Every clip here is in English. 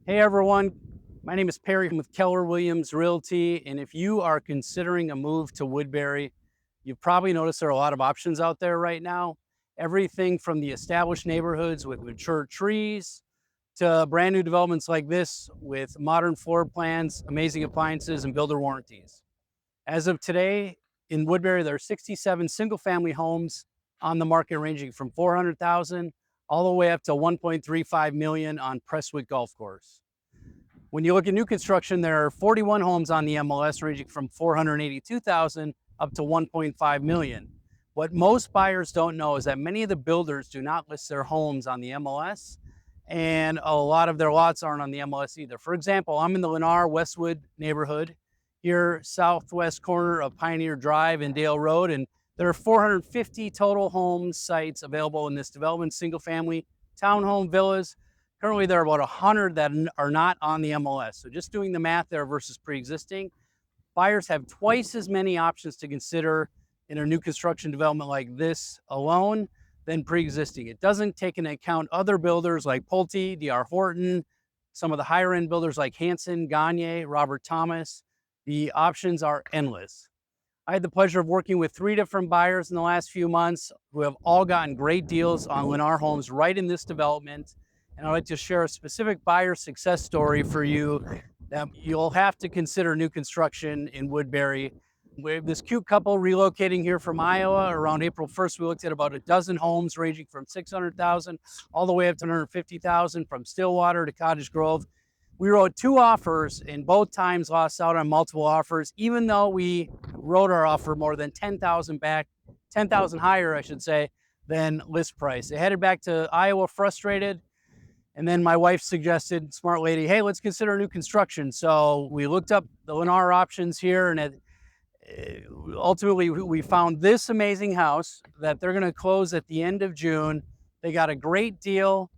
Hey everyone, my name is Perry with Keller Williams Realty, and if you are considering a move to Woodbury, you've probably noticed there are a lot of options out there right now. Everything from the established neighborhoods with mature trees to brand new developments like this with modern floor plans, amazing appliances, and builder warranties. As of today, in Woodbury, there are 67 single-family homes on the market ranging from 400,000 all the way up to 1.35 million on Prestwick Golf Course. When you look at new construction, there are 41 homes on the MLS ranging from 482,000 up to 1.5 million. What most buyers don't know is that many of the builders do not list their homes on the MLS, and a lot of their lots aren't on the MLS either. For example, I'm in the Lennar Westwood neighborhood here, southwest corner of Pioneer Drive and Dale Road, and there are 450 total home sites available in this development, single family, townhome villas. Currently, there are about 100 that are not on the MLS. So just doing the math there versus pre-existing, buyers have twice as many options to consider in a new construction development like this alone than pre-existing. It doesn't take into account other builders like Pulte, D.R. Horton, some of the higher end builders like Hanson, Gagne, Robert Thomas. The options are endless. I had the pleasure of working with 3 different buyers in the last few months who have all gotten great deals on Lennar homes right in this development. And I'd like to share a specific buyer success story for you that you'll have to consider new construction in Woodbury. We have this cute couple relocating here from Iowa. Around April 1st, we looked at about a dozen homes ranging from 600,000 all the way up to 150,000, from Stillwater to Cottage Grove. We wrote 2 offers and both times lost out on multiple offers, even though we wrote our offer more than 10,000 back, 10,000 higher, I should say, than list price. They headed back to Iowa frustrated. And then my wife suggested, smart lady, hey, let's consider new construction. So we looked up the Lennar options here, and ultimately we found this amazing house that they're going to close at the end of June. They got a great deal,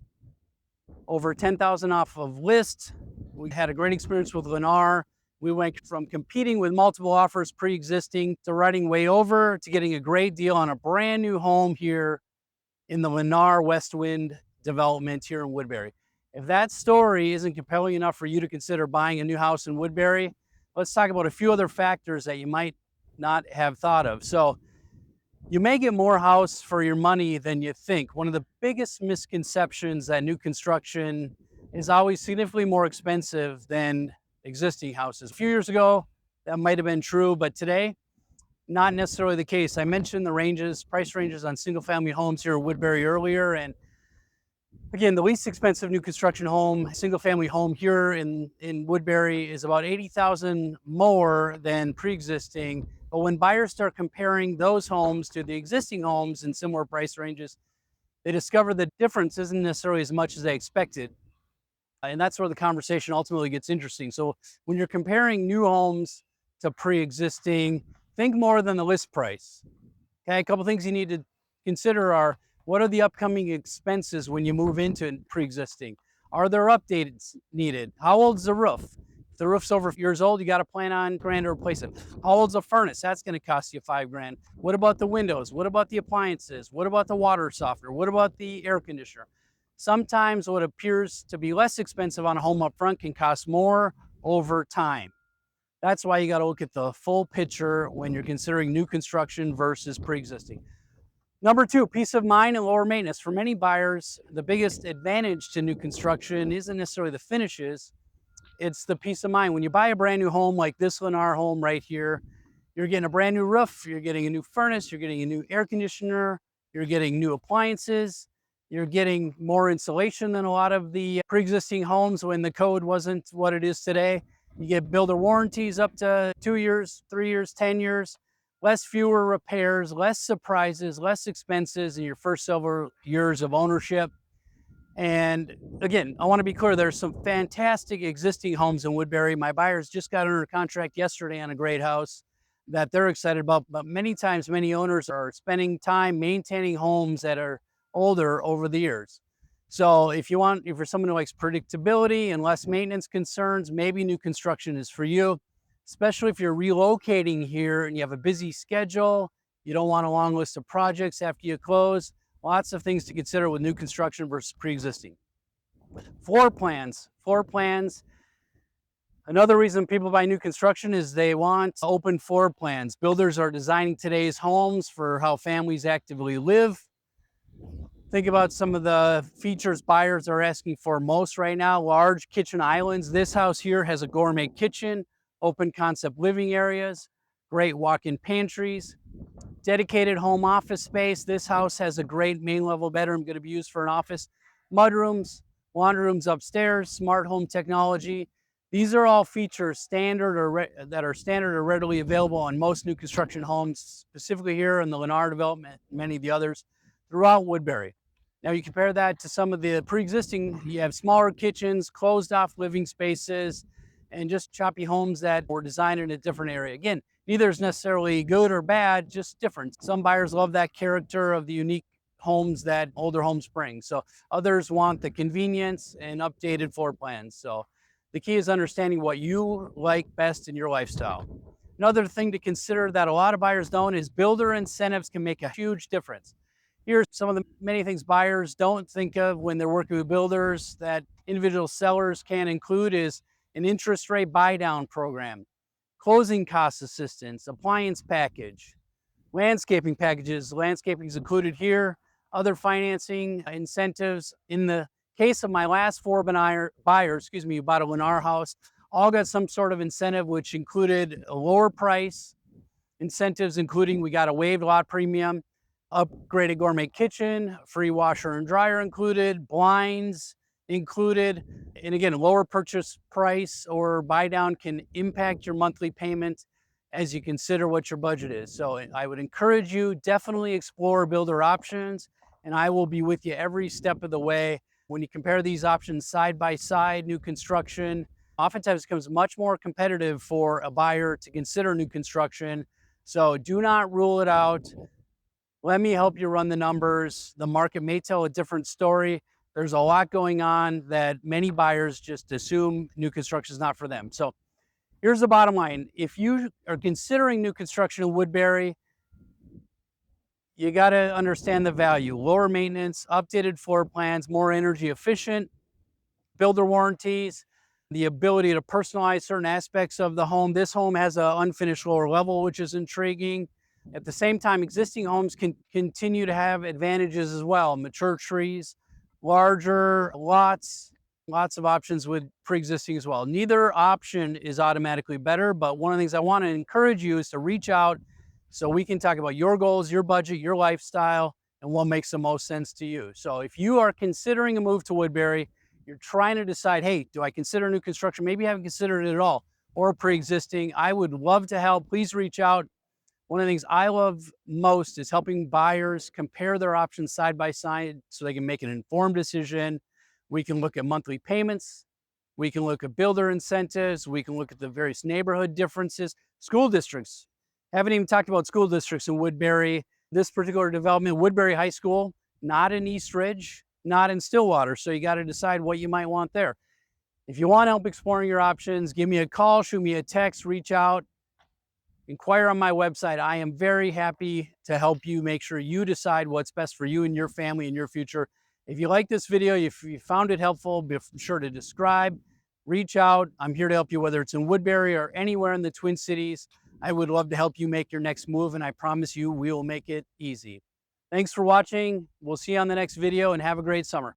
over 10,000 off of list. We had a great experience with Lennar. We went from competing with multiple offers pre-existing to writing way over to getting a great deal on a brand new home here in the Lennar West Wind development here in Woodbury. If that story isn't compelling enough for you to consider buying a new house in Woodbury, let's talk about a few other factors that you might not have thought of. So you may get more house for your money than you think. One of the biggest misconceptions that new construction is always significantly more expensive than existing houses. A few years ago, that might have been true, but today, not necessarily the case. I mentioned the ranges, price ranges on single family homes here in Woodbury earlier, and again, the least expensive new construction home, single family home here in Woodbury is about 80,000 more than pre-existing. But when buyers start comparing those homes to the existing homes in similar price ranges, they discover the difference isn't necessarily as much as they expected. And that's where the conversation ultimately gets interesting. So when you're comparing new homes to pre-existing, think more than the list price. Okay, a couple things you need to consider are, what are the upcoming expenses when you move into pre-existing? Are there updates needed? How old is the roof? If the roof's over years old, you got to plan on grand to replace it. How old's the furnace? That's going to cost you $5,000. What about the windows? What about the appliances? What about the water softener? What about the air conditioner? Sometimes what appears to be less expensive on a home up front can cost more over time. That's why you got to look at the full picture when you're considering new construction versus pre-existing. Number 2, peace of mind and lower maintenance. For many buyers, the biggest advantage to new construction isn't necessarily the finishes, it's the peace of mind. When you buy a brand new home like this Lennar home right here, you're getting a brand new roof, you're getting a new furnace, you're getting a new air conditioner, you're getting new appliances, you're getting more insulation than a lot of the pre-existing homes when the code wasn't what it is today. You get builder warranties up to 2 years, 3 years, 10 years. Fewer repairs, less surprises, less expenses in your first several years of ownership. And again, I want to be clear, there's some fantastic existing homes in Woodbury. My buyers just got under contract yesterday on a great house that they're excited about, but many times, many owners are spending time maintaining homes that are older over the years. So if you're someone who likes predictability and less maintenance concerns, maybe new construction is for you. Especially if you're relocating here and you have a busy schedule, you don't want a long list of projects after you close. Lots of things to consider with new construction versus pre-existing. Floor plans. Floor plans. Another reason people buy new construction is they want open floor plans. Builders are designing today's homes for how families actively live. Think about some of the features buyers are asking for most right now. Large kitchen islands. This house here has a gourmet kitchen, open concept living areas, great walk-in pantries, dedicated home office space. This house has a great main level bedroom going to be used for an office, mudrooms, laundry rooms upstairs, smart home technology. These are all features that are standard or readily available on most new construction homes, specifically here in the Lennar development, many of the others throughout Woodbury. Now you compare that to some of the pre-existing, you have smaller kitchens, closed off living spaces, and just choppy homes that were designed in a different area. Again, neither is necessarily good or bad, just different. Some buyers love that character of the unique homes that older homes bring. So others want the convenience and updated floor plans. So the key is understanding what you like best in your lifestyle. Another thing to consider that a lot of buyers don't is builder incentives can make a huge difference. Here's some of the many things buyers don't think of when they're working with builders that individual sellers can include is an interest rate buy down program, closing cost assistance, appliance package, landscaping packages. Landscaping is included here, other financing incentives. In the case of my last four buyers, who bought a Lennar house, all got some sort of incentive, which included a lower price, incentives including we got a waived lot premium, upgraded gourmet kitchen, free washer and dryer included, blinds included. And again, lower purchase price or buy down can impact your monthly payment as you consider what your budget is. So I would encourage you, definitely explore builder options, and I will be with you every step of the way. When you compare these options side by side, new construction, oftentimes it becomes much more competitive for a buyer to consider new construction. So do not rule it out. Let me help you run the numbers. The market may tell a different story. There's a lot going on that many buyers just assume new construction is not for them. So here's the bottom line. If you are considering new construction in Woodbury, you got to understand the value. Lower maintenance, updated floor plans, more energy efficient, builder warranties, the ability to personalize certain aspects of the home. This home has an unfinished lower level, which is intriguing. At the same time, existing homes can continue to have advantages as well. Mature trees, larger lots, lots of options with pre-existing as well. Neither option is automatically better, but one of the things I want to encourage you is to reach out so we can talk about your goals, your budget, your lifestyle, and what makes the most sense to you. So if you are considering a move to Woodbury, you're trying to decide, hey, do I consider new construction? Maybe you haven't considered it at all, or pre-existing. I would love to help. Please reach out. One of the things I love most is helping buyers compare their options side by side so they can make an informed decision. We can look at monthly payments. We can look at builder incentives. We can look at the various neighborhood differences. School districts. Haven't even talked about school districts in Woodbury. This particular development, Woodbury High School, not in East Ridge, not in Stillwater. So you got to decide what you might want there. If you want help exploring your options, give me a call, shoot me a text, reach out. Inquire on my website. I am very happy to help you make sure you decide what's best for you and your family and your future. If you like this video, if you found it helpful, be sure to subscribe, reach out. I'm here to help you, whether it's in Woodbury or anywhere in the Twin Cities. I would love to help you make your next move, and I promise you we will make it easy. Thanks for watching. We'll see you on the next video, and have a great summer.